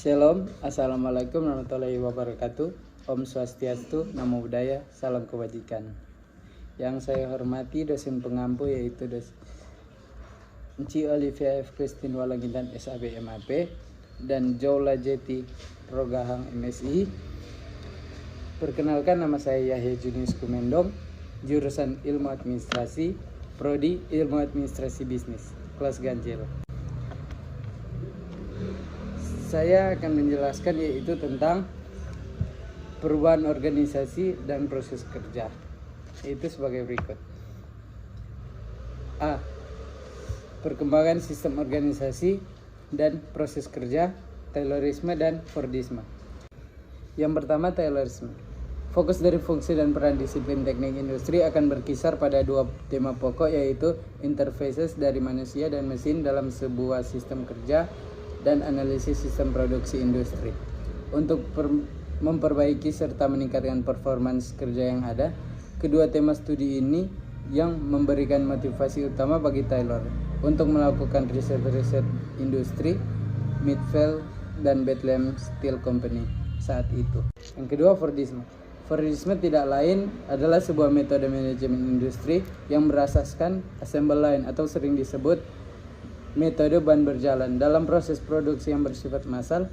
Shalom, Assalamualaikum warahmatullahi wabarakatuh. Om Swastiastu, Namo Buddhaya, Salam Kebajikan. Yang saya hormati dosen pengampu yaitu Enci Olivia F. Christine Walangintan SAB MAP dan Joula Jeti Rogahang MSI. Perkenalkan, nama saya Yahya Junius Kumendong, jurusan Ilmu Administrasi, Prodi Ilmu Administrasi Bisnis, kelas ganjil. Saya akan menjelaskan yaitu tentang perubahan organisasi dan proses kerja. Itu sebagai berikut. A. Perkembangan sistem organisasi dan proses kerja, Taylorisme dan Fordisme. Yang pertama, Taylorisme. Fokus dari fungsi dan peran disiplin teknik industri akan berkisar pada dua tema pokok, yaitu interfaces dari manusia dan mesin dalam sebuah sistem kerja dan analisis sistem produksi industri. Untuk memperbaiki serta meningkatkan performance kerja yang ada, kedua tema studi ini yang memberikan motivasi utama bagi Taylor untuk melakukan riset-riset industri Midvale dan Bethlehem Steel Company saat itu. Yang kedua, Fordisme. Fordisme tidak lain adalah sebuah metode manajemen industri yang berasaskan assembly line atau sering disebut metode ban berjalan. Dalam proses produksi yang bersifat massal,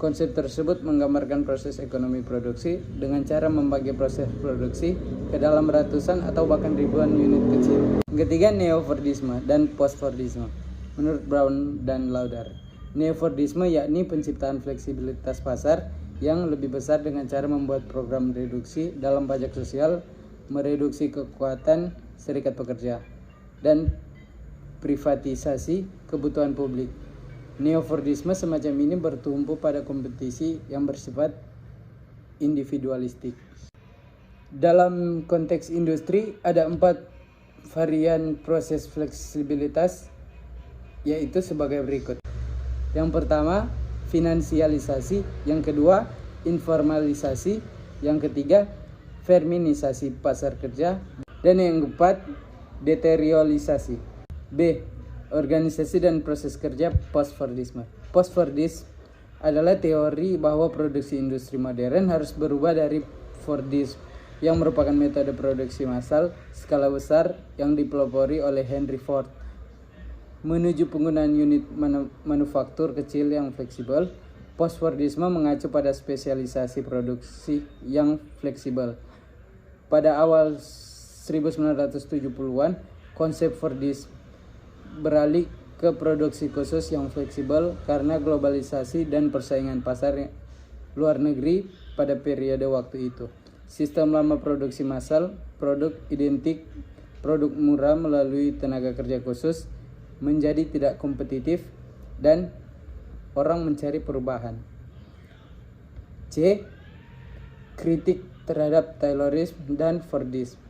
konsep tersebut menggambarkan proses ekonomi produksi dengan cara membagi proses produksi ke dalam ratusan atau bahkan ribuan unit kecil. Ketiga, Neo-Fordisme dan Post-Fordisme. Menurut Brown dan Lauder, Neo-Fordisme yakni penciptaan fleksibilitas pasar yang lebih besar dengan cara membuat program reduksi dalam pajak sosial, mereduksi kekuatan serikat pekerja, dan privatisasi kebutuhan publik. Neo-Fordisme semacam ini bertumpu pada kompetisi yang bersifat individualistik. Dalam konteks industri ada 4 varian proses fleksibilitas, yaitu sebagai berikut. Yang pertama, finansialisasi. Yang kedua, informalisasi. Yang ketiga, feminisasi pasar kerja. Dan yang keempat, deterialisasi. B. Organisasi dan proses kerja Post-Fordisme. Post-Fordisme adalah teori bahwa produksi industri modern harus berubah dari Fordisme, yang merupakan metode produksi massal skala besar yang dipelopori oleh Henry Ford, menuju penggunaan unit manufaktur kecil yang fleksibel. Post-Fordisme mengacu pada spesialisasi produksi yang fleksibel. Pada awal 1970-an, konsep Fordisme beralih ke produksi khusus yang fleksibel karena globalisasi dan persaingan pasar luar negeri pada periode waktu itu. Sistem lama produksi massal, produk identik, produk murah melalui tenaga kerja khusus menjadi tidak kompetitif dan orang mencari perubahan. C. Kritik terhadap Taylorisme dan Fordisme.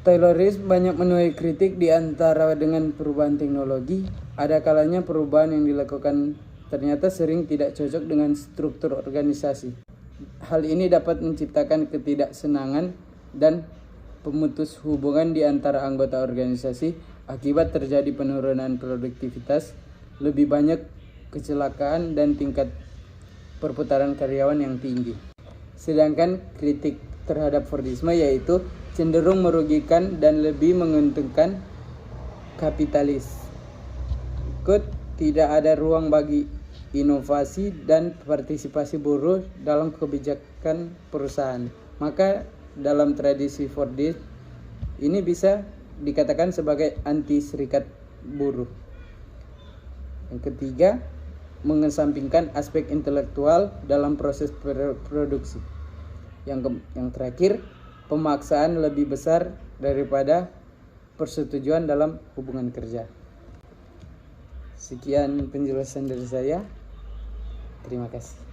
Taylorisme banyak menuai kritik di antara dengan perubahan teknologi. Ada kalanya perubahan yang dilakukan ternyata sering tidak cocok dengan struktur organisasi. Hal ini dapat menciptakan ketidaksenangan dan pemutus hubungan di antara anggota organisasi. Akibat terjadi penurunan produktivitas, lebih banyak kecelakaan dan tingkat perputaran karyawan yang tinggi. Sedangkan kritik terhadap Fordisme yaitu cenderung merugikan dan lebih menguntungkan kapitalis. Tidak ada ruang bagi inovasi dan partisipasi buruh dalam kebijakan perusahaan. Maka dalam tradisi Fordisme ini bisa dikatakan sebagai anti serikat buruh. Yang ketiga, mengesampingkan aspek intelektual dalam proses produksi. Yang terakhir, pemaksaan lebih besar daripada persetujuan dalam hubungan kerja. Sekian penjelasan dari saya. Terima kasih.